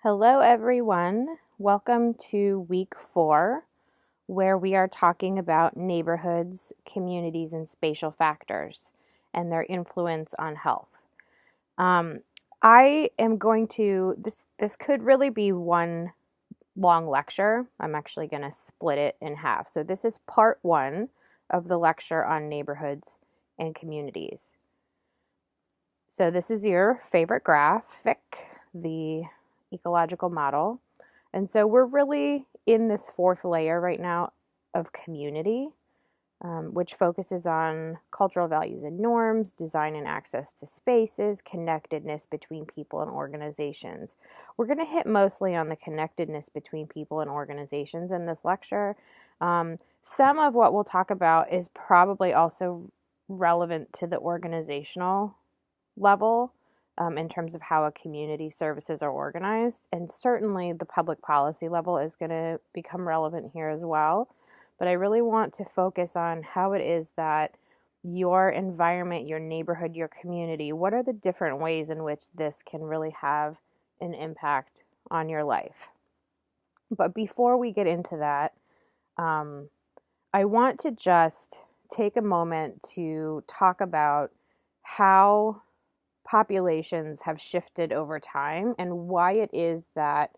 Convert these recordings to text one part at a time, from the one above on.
Hello, everyone. Welcome to week 4, where we are talking about neighborhoods, communities, and spatial factors and their influence on health. Um, I am going to, this could really be one long lecture. I'm actually going to split it in half. So, this is part 1 of the lecture on neighborhoods and communities. So, this is your favorite graphic, the ecological model. And so we're really in this fourth layer right now of community, which focuses on cultural values and norms, design and access to spaces, connectedness between people and organizations. We're going to hit mostly on the connectedness between people and organizations in this lecture. Some of what we'll talk about is probably also relevant to the organizational level, in terms of how a community services are organized. And certainly the public policy level is going to become relevant here as well. But I really want to focus on how it is that your environment, your neighborhood, your community, what are the different ways in which this can really have an impact on your life. But before we get into that, I want to just take a moment to talk about how populations have shifted over time and why it is that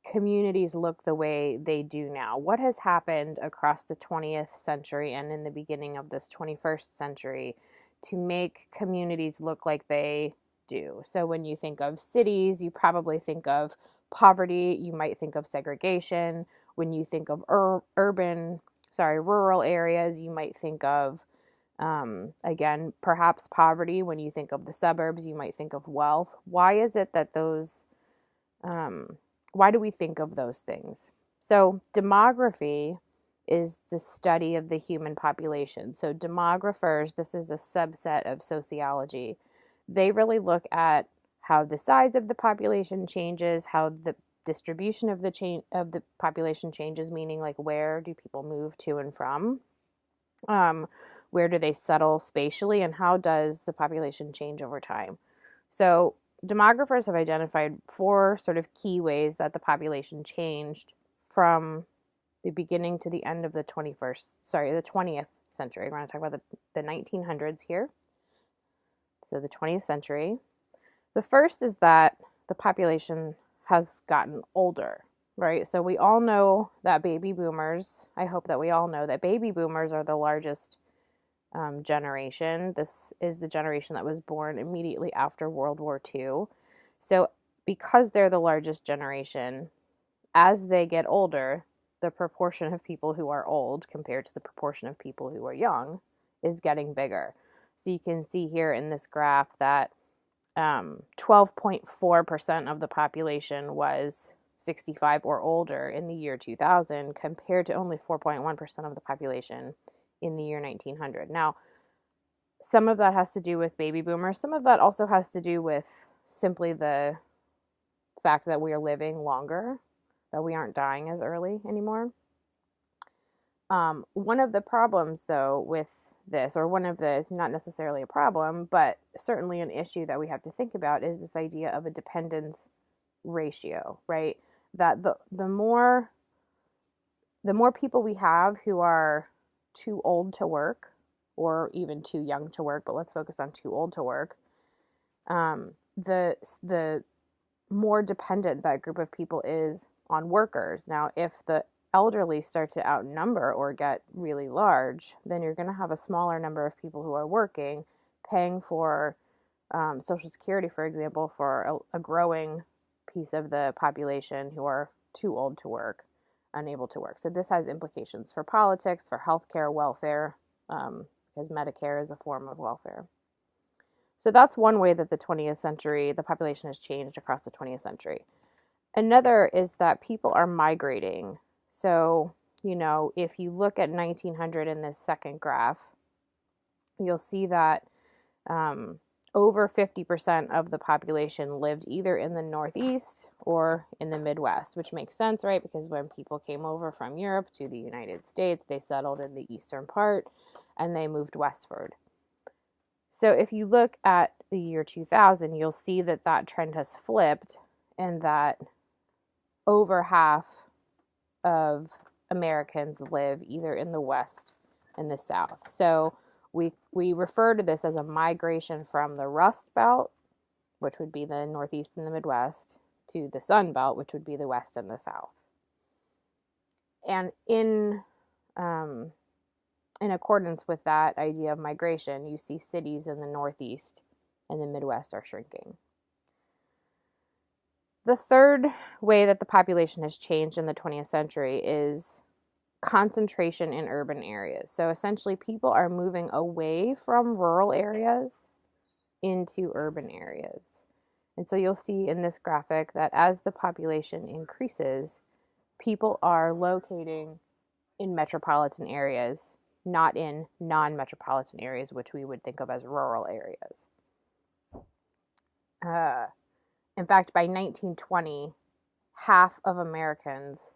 communities look the way they do now. What has happened across the 20th century and in the beginning of this 21st century to make communities look like they do? So when you think of cities, you probably think of poverty, you might think of segregation. When you think of rural areas, you might think of again, perhaps poverty. When you think of the suburbs, you might think of wealth. Why is it that why do we think of those things? So, demography is the study of the human population. So, demographers, this is a subset of sociology. They really look at how the size of the population changes, how the distribution of the population changes, meaning like where do people move to and from? Um, where do they settle spatially, and how does the population change over time? So, demographers have identified 4 sort of key ways that the population changed from the beginning to the end of the 20th century. We're going to talk about the 1900s here. So, the 20th century. The first is that the population has gotten older, right? So we all know that baby boomers, I hope that we all know that baby boomers are the largest generation. This is the generation that was born immediately after World War II. So because they're the largest generation, as they get older, the proportion of people who are old compared to the proportion of people who are young is getting bigger. So you can see here in this graph that 12.4% of the population was 65 or older in the year 2000 compared to only 4.1% of the population in the year 1900. Now, some of that has to do with baby boomers. Some of that also has to do with simply the fact that we are living longer, that we aren't dying as early anymore. One of the problems, though, with this, or one of the, it's not necessarily a problem, but certainly an issue that we have to think about is this idea of a dependence ratio, right? That the more people we have who are too old to work or even too young to work, but let's focus on too old to work, the more dependent that group of people is on workers. Now, if the elderly start to outnumber or get really large, then you're going to have a smaller number of people who are working, paying for Social Security, for example, for a growing piece of the population who are too old to work, unable to work. So this has implications for politics, for healthcare, welfare, because Medicare is a form of welfare. So that's one way that the 20th century, the population has changed across the 20th century. Another is that people are migrating. So, if you look at 1900 in this second graph, you'll see that over 50% of the population lived either in the Northeast or in the Midwest, which makes sense, right? Because when people came over from Europe to the United States, they settled in the eastern part and they moved westward. So if you look at the year 2000, you'll see that that trend has flipped and that over half of Americans live either in the West and the South. So we refer to this as a migration from the Rust Belt, which would be the Northeast and the Midwest, to the Sun Belt, which would be the West and the South. And in accordance with that idea of migration, you see cities in the Northeast and the Midwest are shrinking. The third way that the population has changed in the 20th century is concentration in urban areas. So essentially, people are moving away from rural areas into urban areas. And so you'll see in this graphic that as the population increases, people are locating in metropolitan areas, not in non-metropolitan areas, which we would think of as rural areas. In fact, by 1920, half of Americans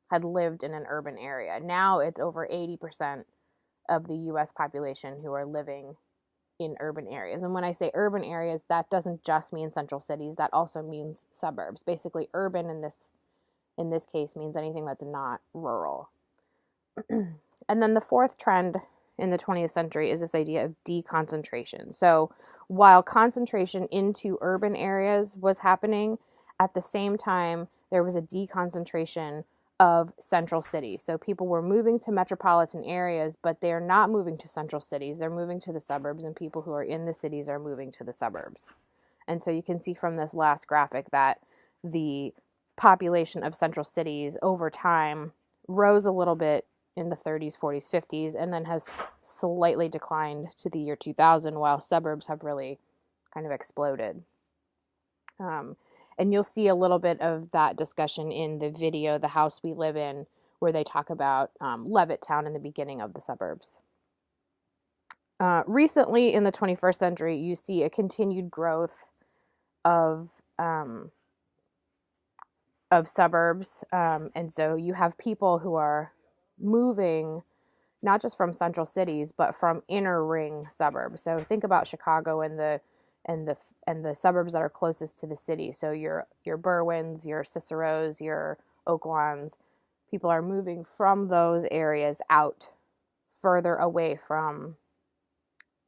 had lived in an urban area. Now it's over 80% of the US population who are living in urban areas. And when I say urban areas, that doesn't just mean central cities, that also means suburbs. Basically, urban in this case means anything that's not rural. And then the fourth trend in the 20th century is this idea of deconcentration. So while concentration into urban areas was happening, at the same time, there was a deconcentration of central cities. So people were moving to metropolitan areas, but they're not moving to central cities. They're moving to the suburbs, and people who are in the cities are moving to the suburbs. And so you can see from this last graphic that the population of central cities over time rose a little bit in the 30s, 40s, 50s, and then has slightly declined to the year 2000, while suburbs have really kind of exploded. And you'll see a little bit of that discussion in the video, The House We Live In, where they talk about Levittown in the beginning of the suburbs. Recently, in the 21st century, you see a continued growth of suburbs. And so you have people who are moving not just from central cities, but from inner ring suburbs. So think about Chicago and the suburbs that are closest to the city. So your Berwyns, your Ciceros, your Oaklaws, people are moving from those areas out further away from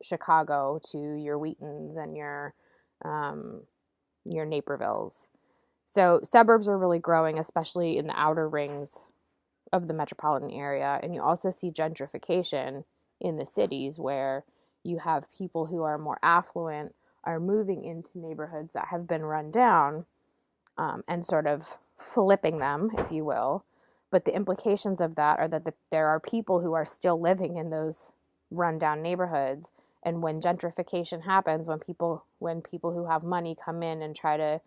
Chicago to your Wheatons and your Napervilles. So suburbs are really growing, especially in the outer rings of the metropolitan area. And you also see gentrification in the cities, where you have people who are more affluent are moving into neighborhoods that have been run down, and sort of flipping them, if you will. But the implications of that are that there are people who are still living in those rundown neighborhoods. And when gentrification happens, when people who have money come in and try to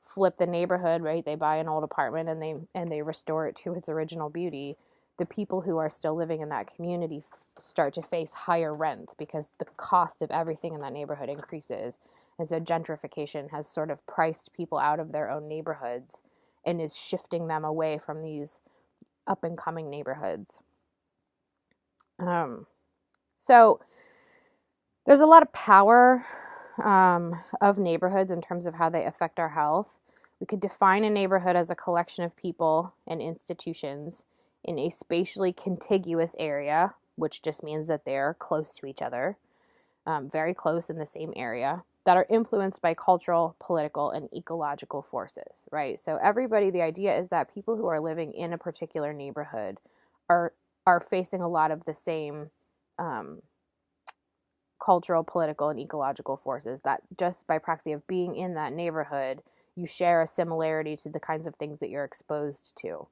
flip the neighborhood, right? They buy an old apartment and they restore it to its original beauty. The people who are still living in that community start to face higher rents because the cost of everything in that neighborhood increases. And so gentrification has sort of priced people out of their own neighborhoods and is shifting them away from these up and coming neighborhoods. So there's a lot of power of neighborhoods in terms of how they affect our health. We could define a neighborhood as a collection of people and institutions in a spatially contiguous area, which just means that they're close to each other, very close in the same area, that are influenced by cultural, political, and ecological forces, right? So the idea is that people who are living in a particular neighborhood are facing a lot of the same cultural, political, and ecological forces, that just by proxy of being in that neighborhood, you share a similarity to the kinds of things that you're exposed to.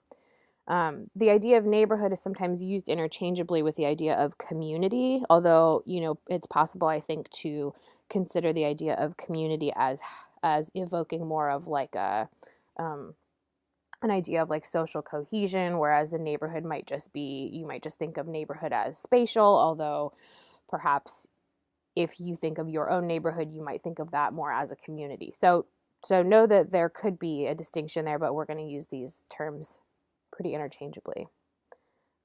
The idea of neighborhood is sometimes used interchangeably with the idea of community, although, it's possible, I think, to consider the idea of community as evoking more of like an idea of like social cohesion, whereas the neighborhood you might just think of neighborhood as spatial, although perhaps if you think of your own neighborhood, you might think of that more as a community. So know that there could be a distinction there, but we're going to use these terms pretty interchangeably.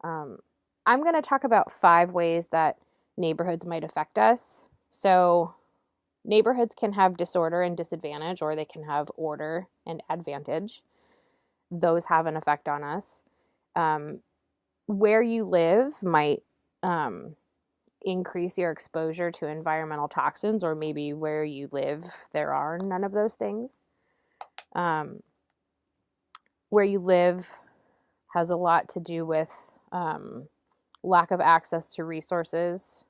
I'm going to talk about 5 ways that neighborhoods might affect us. So neighborhoods can have disorder and disadvantage, or they can have order and advantage. those have an effect on us. Where you live might increase your exposure to environmental toxins, or maybe where you live, there are none of those things. Where you live has a lot to do with lack of access to resources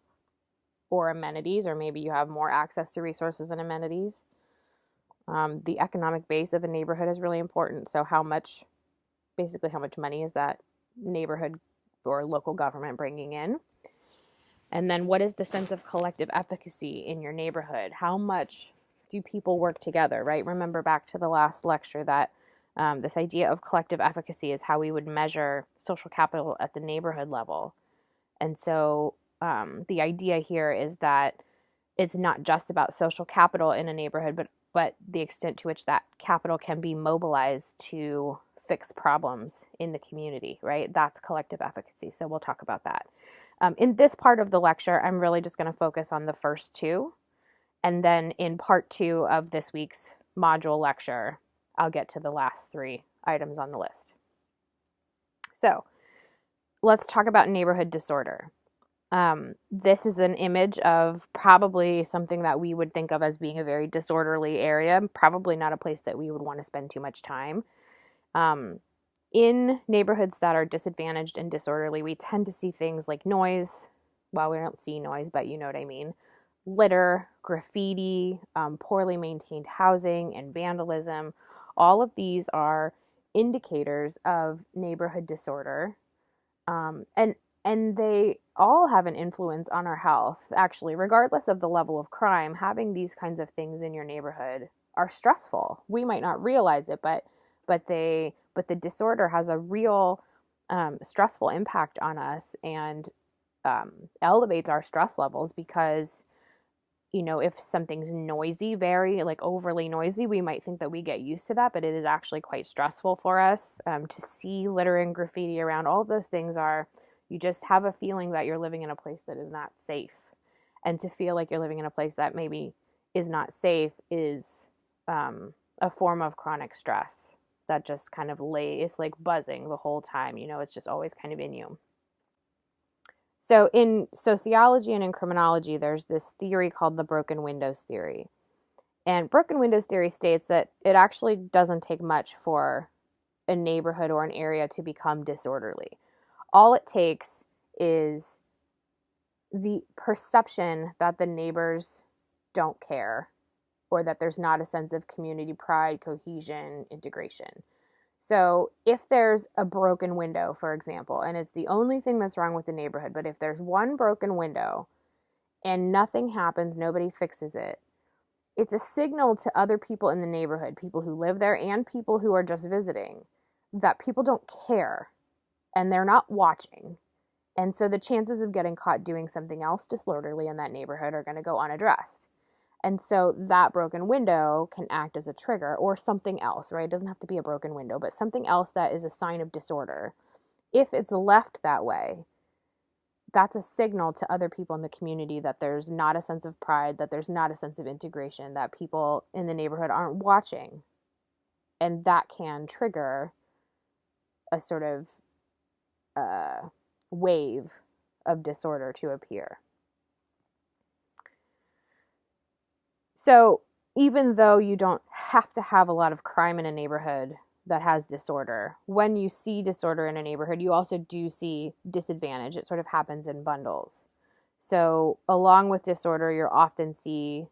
or amenities, or maybe you have more access to resources and amenities. The economic base of a neighborhood is really important. So how much money is that neighborhood or local government bringing in? And then what is the sense of collective efficacy in your neighborhood? How much do people work together, right? Remember back to the last lecture that this idea of collective efficacy is how we would measure social capital at the neighborhood level. And so the idea here is that it's not just about social capital in a neighborhood, but the extent to which that capital can be mobilized to fix problems in the community, right? That's collective efficacy. So we'll talk about that. In this part of the lecture, I'm really just going to focus on the first two. And then in part 2 of this week's module lecture, I'll get to the last 3 items on the list. So let's talk about neighborhood disorder. This is an image of probably something that we would think of as being a very disorderly area, probably not a place that we would want to spend too much time. In neighborhoods that are disadvantaged and disorderly, we tend to see things like noise. Well, we don't see noise, but you know what I mean. Litter, graffiti, poorly maintained housing, and vandalism. All of these are indicators of neighborhood disorder. And they all have an influence on our health. Actually, regardless of the level of crime, having these kinds of things in your neighborhood are stressful. We might not realize it, but the disorder has a real stressful impact on us, and elevates our stress levels because, you know, if something's noisy, very like overly noisy, we might think that we get used to that, but it is actually quite stressful for us to see litter and graffiti around. All of those things are, you just have a feeling that you're living in a place that is not safe. And to feel like you're living in a place that maybe is not safe is a form of chronic stress that just kind of it's like buzzing the whole time. You know, it's just always kind of in you. So in sociology and in criminology, there's this theory called the broken windows theory. And broken windows theory states that it actually doesn't take much for a neighborhood or an area to become disorderly. All it takes is the perception that the neighbors don't care, or that there's not a sense of community pride, cohesion, integration. So if there's a broken window, for example, and it's the only thing that's wrong with the neighborhood, but if there's one broken window and nothing happens, nobody fixes it, it's a signal to other people in the neighborhood, people who live there and people who are just visiting, that people don't care and they're not watching. And so the chances of getting caught doing something else disorderly in that neighborhood are going to go unaddressed. And so that broken window can act as a trigger, or something else, right? It doesn't have to be a broken window, but something else that is a sign of disorder. If it's left that way, that's a signal to other people in the community that there's not a sense of pride, that there's not a sense of integration, that people in the neighborhood aren't watching. And that can trigger a sort of wave of disorder to appear. So even though you don't have to have a lot of crime in a neighborhood that has disorder, when you see disorder in a neighborhood, you also do see disadvantage. It sort of happens in bundles. So along with disorder, you'll often see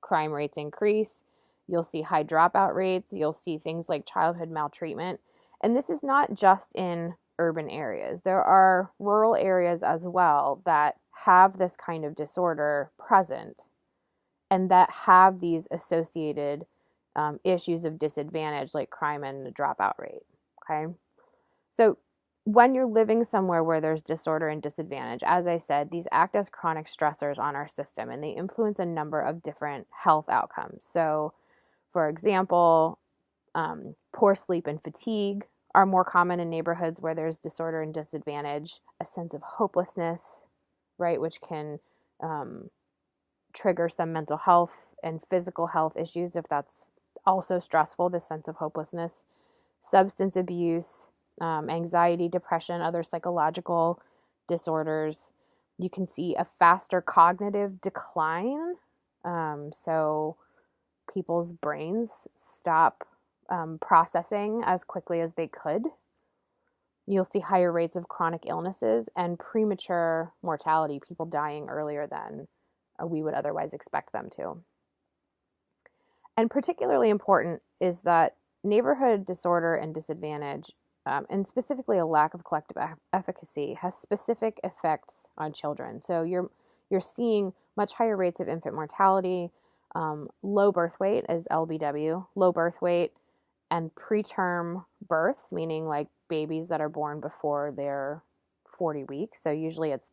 crime rates increase. You'll see high dropout rates. You'll see things like childhood maltreatment. And this is not just in urban areas. There are rural areas as well that have this kind of disorder present, and that have these associated issues of disadvantage like crime and the dropout rate. Okay, so when you're living somewhere where there's disorder and disadvantage, as I said, these act as chronic stressors on our system, and they influence a number of different health outcomes. So, for example, poor sleep and fatigue are more common in neighborhoods where there's disorder and disadvantage. A sense of hopelessness, right, which can trigger some mental health and physical health issues if that's also stressful, this sense of hopelessness. substance abuse, anxiety, depression, other psychological disorders. You can see a faster cognitive decline. So people's brains stop processing as quickly as they could. You'll see higher rates of chronic illnesses and premature mortality, people dying earlier than we would otherwise expect them to. And particularly important is that neighborhood disorder and disadvantage, and specifically a lack of collective efficacy, has specific effects on children. So you're seeing much higher rates of infant mortality, low birth weight as LBW, low birth weight, and preterm births, meaning like babies that are born before they're 40 weeks. So usually it's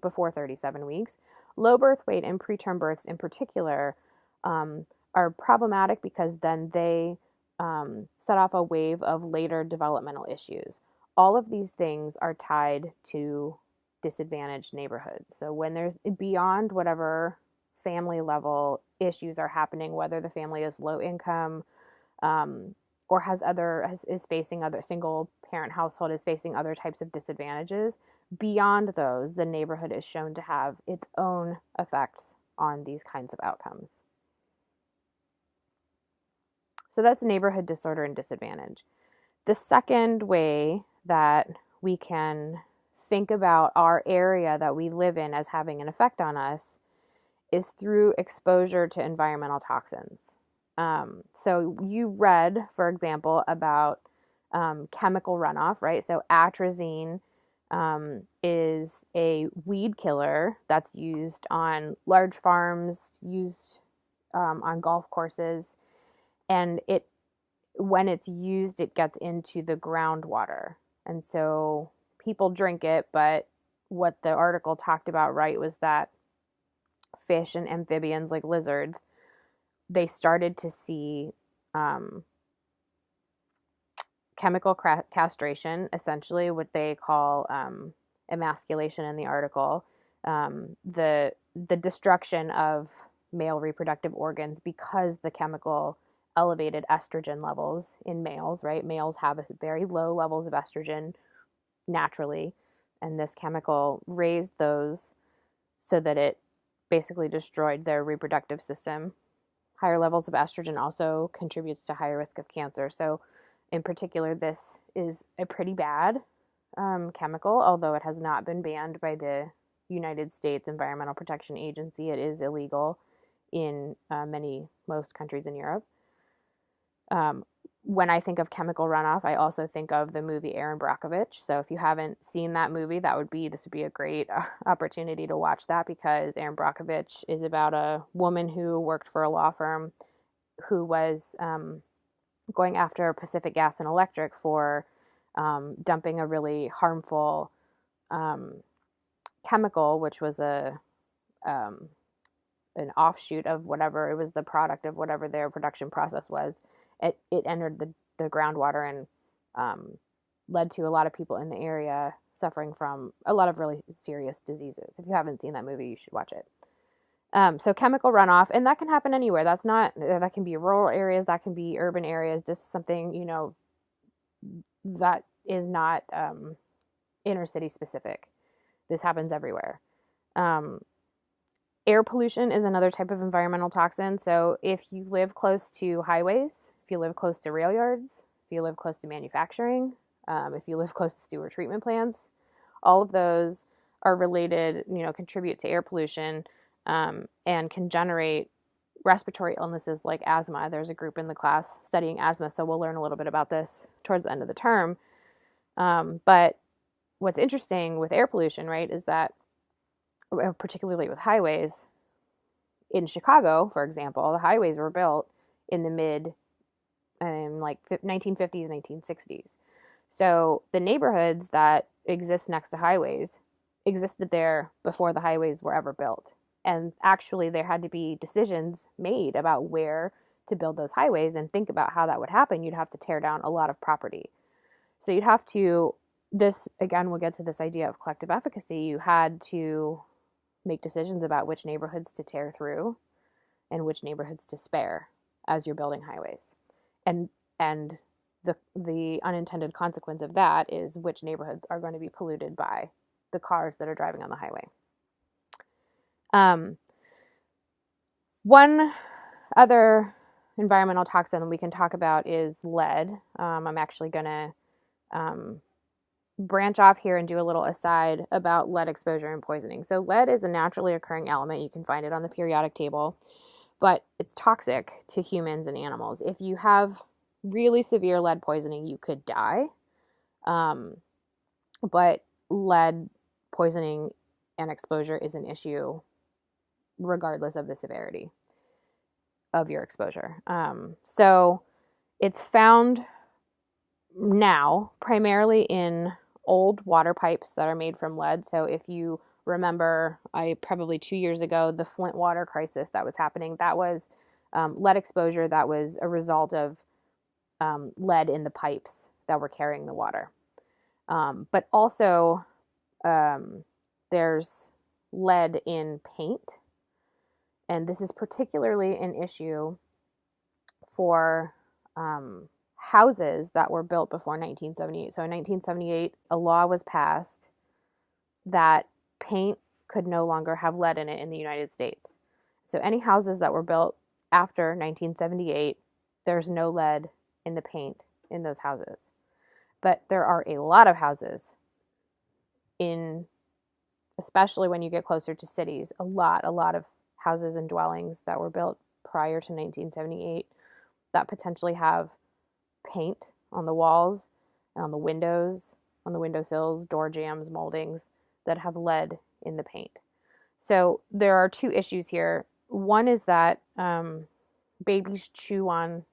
before 37 weeks. Low birth weight and preterm births in particular are problematic because then they set off a wave of later developmental issues. All of these things are tied to disadvantaged neighborhoods. So when there's beyond whatever family level issues are happening, whether the family is low income, or is facing other single parent household, is facing other types of disadvantages, beyond those, the neighborhood is shown to have its own effects on these kinds of outcomes. So that's neighborhood disorder and disadvantage. The second way that we can think about our area that we live in as having an effect on us is through exposure to environmental toxins. So you read, for example, about chemical runoff, right? So atrazine is a weed killer that's used on large farms, used on golf courses, and when it's used, it gets into the groundwater. And so people drink it, but what the article talked about, right, was that fish and amphibians like lizards, they started to see chemical castration, essentially what they call emasculation in the article, the destruction of male reproductive organs because the chemical elevated estrogen levels in males, right? Males have very low levels of estrogen naturally, and this chemical raised those so that it basically destroyed their reproductive system. Higher levels of estrogen also contributes to higher risk of cancer. So in particular, this is a pretty bad chemical, although it has not been banned by the United States Environmental Protection Agency. It is illegal in most countries in Europe. When I think of chemical runoff, I also think of the movie Erin Brockovich. So if you haven't seen that movie, this would be a great opportunity to watch that, because Erin Brockovich is about a woman who worked for a law firm who was going after Pacific Gas and Electric for dumping a really harmful chemical, which was an offshoot of whatever, it was the product of whatever their production process was. It entered the groundwater and led to a lot of people in the area suffering from a lot of really serious diseases. If you haven't seen that movie, you should watch it. So chemical runoff, and that can happen anywhere. That can be rural areas, that can be urban areas. This is something, that is not inner city specific. This happens everywhere. Air pollution is another type of environmental toxin. So if you live close to highways, if you live close to rail yards, if you live close to manufacturing, if you live close to sewer treatment plants, all of those are related, contribute to air pollution, and can generate respiratory illnesses like asthma. There's a group in the class studying asthma, so we'll learn a little bit about this towards the end of the term. But what's interesting with air pollution, right, is that particularly with highways, in Chicago, for example, the highways were built in the mid 1950s, 1960s. So the neighborhoods that exist next to highways existed there before the highways were ever built. And actually, there had to be decisions made about where to build those highways, and think about how that would happen. You'd have to tear down a lot of property. So you'd have to, this again, we'll get to this idea of collective efficacy. You had to make decisions about which neighborhoods to tear through and which neighborhoods to spare as you're building highways. And the unintended consequence of that is which neighborhoods are going to be polluted by the cars that are driving on the highway. One other environmental toxin that we can talk about is lead. I'm actually going to branch off here and do a little aside about lead exposure and poisoning. So lead is a naturally occurring element. You can find it on the periodic table, but it's toxic to humans and animals. If you have really severe lead poisoning, you could die. But lead poisoning and exposure is an issue regardless of the severity of your exposure. So it's found now primarily in old water pipes that are made from lead. So if you remember, probably 2 years ago, the Flint water crisis that was happening, that was lead exposure that was a result of lead in the pipes that were carrying the water. But also there's lead in paint. And this is particularly an issue for houses that were built before 1978. So in 1978, a law was passed that paint could no longer have lead in it in the United States. So any houses that were built after 1978, there's no lead in the paint in those houses. But there are a lot of houses especially when you get closer to cities, a lot of houses and dwellings that were built prior to 1978 that potentially have paint on the walls and on the windows, on the windowsills, door jambs, moldings that have lead in the paint. So there are two issues here. One is that babies chew on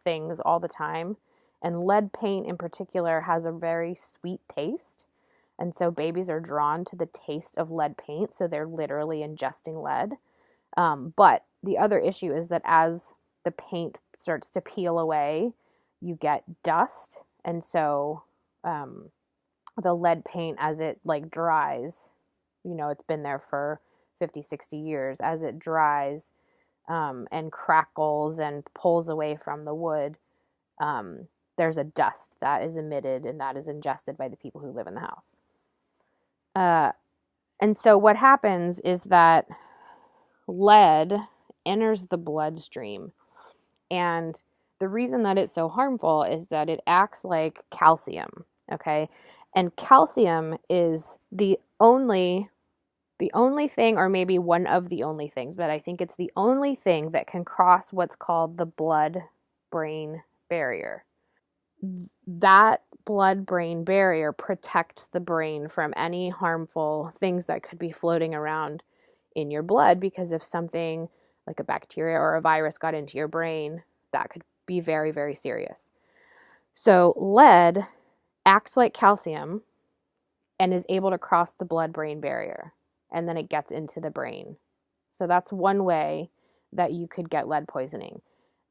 things all the time, and lead paint in particular has a very sweet taste. And so babies are drawn to the taste of lead paint, so they're literally ingesting lead. But the other issue is that as the paint starts to peel away, you get dust. And so the lead paint, as it dries, it's been there for 50, 60 years, as it dries and crackles and pulls away from the wood, there's a dust that is emitted and that is ingested by the people who live in the house. And so what happens is that lead enters the bloodstream. And the reason that it's so harmful is that it acts like calcium, okay? And calcium is the only thing, or maybe one of the only things, but I think it's the only thing that can cross what's called the blood-brain barrier. That blood-brain barrier protects the brain from any harmful things that could be floating around in your blood, because if something like a bacteria or a virus got into your brain, that could be very, very serious. So lead acts like calcium and is able to cross the blood-brain barrier, and then it gets into the brain. So that's one way that you could get lead poisoning.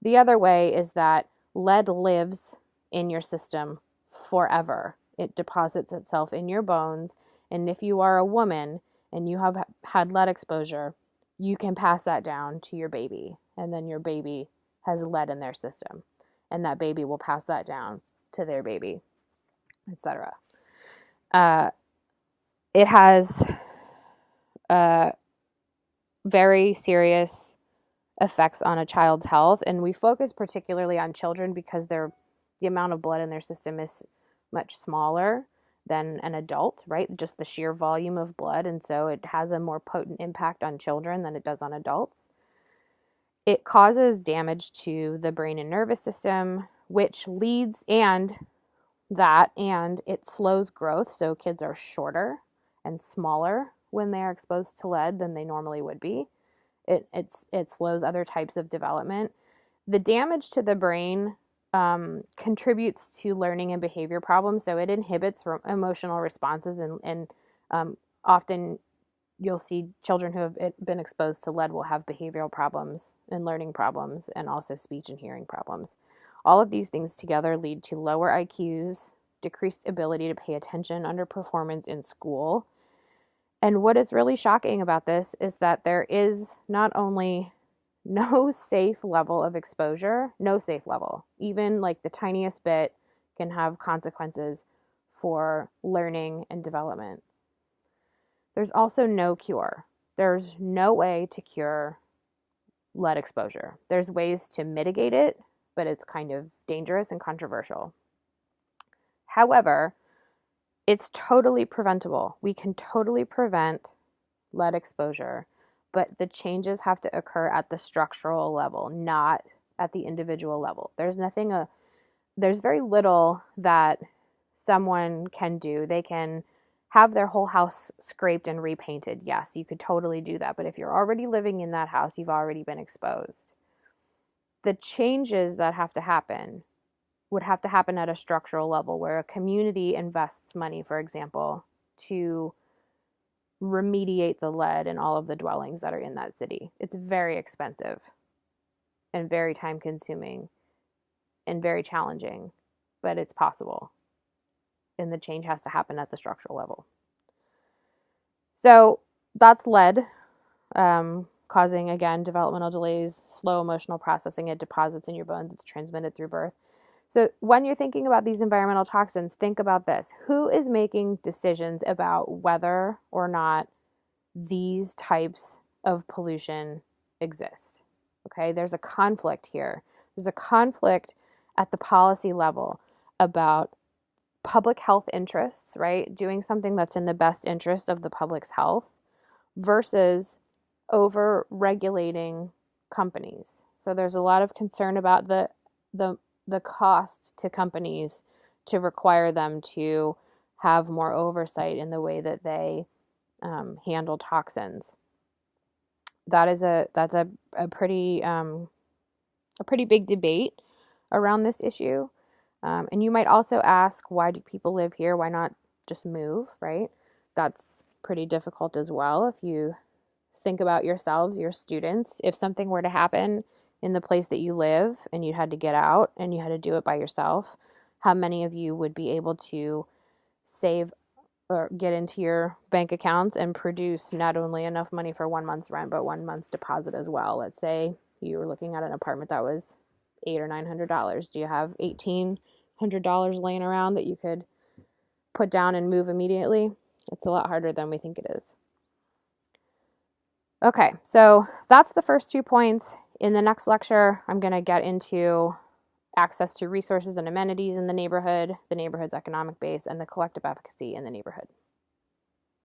The other way is that lead lives in your system forever. It deposits itself in your bones, and if you are a woman and you have had lead exposure, you can pass that down to your baby, and then your baby has lead in their system, and that baby will pass that down to their baby, etc. It has very serious effects on a child's health, and we focus particularly on children because the amount of blood in their system is much smaller than an adult, right? Just the sheer volume of blood, and so it has a more potent impact on children than it does on adults. It causes damage to the brain and nervous system, which leads and it slows growth, so kids are shorter and smaller when they are exposed to lead than they normally would be. It slows other types of development. The damage to the brain contributes to learning and behavior problems, so it inhibits emotional responses, and often you'll see children who have been exposed to lead will have behavioral problems and learning problems, and also speech and hearing problems. All of these things together lead to lower IQs, decreased ability to pay attention, underperformance in school. And what is really shocking about this is that there is not only no safe level of exposure, no safe level, even like the tiniest bit, can have consequences for learning and development. There's also no cure. There's no way to cure lead exposure. There's ways to mitigate it, but it's kind of dangerous and controversial. However, it's totally preventable. We can totally prevent lead exposure, but the changes have to occur at the structural level, not at the individual level. There's very little that someone can do. They can have their whole house scraped and repainted. Yes, you could totally do that. But if you're already living in that house, you've already been exposed. The changes that have to happen would have to happen at a structural level where a community invests money, for example, to remediate the lead in all of the dwellings that are in that city. It's very expensive and very time consuming and very challenging, but it's possible. And the change has to happen at the structural level. So that's lead, causing, again, developmental delays, slow emotional processing. It deposits in your bones. It's transmitted through birth. So when you're thinking about these environmental toxins, think about this. Who is making decisions about whether or not these types of pollution exist? Okay, there's a conflict here. There's a conflict at the policy level about public health interests, right? Doing something that's in the best interest of the public's health versus over regulating companies. So there's a lot of concern about the cost to companies to require them to have more oversight in the way that they handle toxins. That's a pretty big debate around this issue. And you might also ask, why do people live here? Why not just move, right? That's pretty difficult as well. If you think about yourselves, your students, if something were to happen in the place that you live and you had to get out and you had to do it by yourself, how many of you would be able to save or get into your bank accounts and produce not only enough money for 1 month's rent, but 1 month's deposit as well? Let's say you were looking at an apartment that was $800 or $900. Do you have $1,800 laying around that you could put down and move immediately? It's a lot harder than we think it is. Okay, so that's the first 2 points. In the next lecture, I'm going to get into access to resources and amenities in the neighborhood's economic base, and the collective efficacy in the neighborhood.